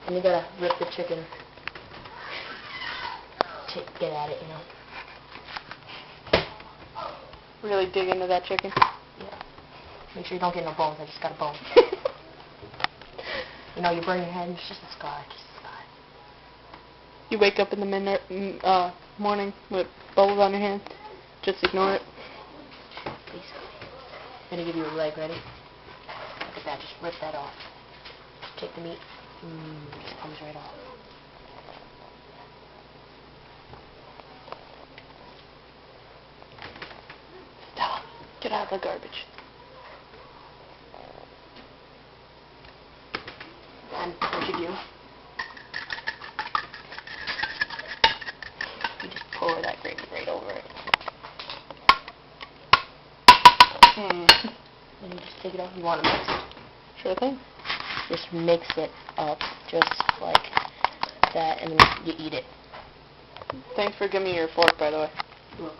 And you gotta rip the chicken. Get at it, you know. Really dig into that chicken. Yeah. Make sure you don't get no bones. I just got a bone. You know, you burn your hand. It's just a scar. Just a scar. You wake up in the morning with bubbles on your hand. Just ignore it. Basically. I'm gonna give you a leg. Ready? Look at that. Just rip that off. Take the meat. It just comes right off. Stop. Get out of the garbage. And what you do? You just pour that gravy right over it. And you just take it off. You want to mix it? Sure thing. Just mix it up just like that, and then you eat it. Thanks for giving me your fork, by the way. Look.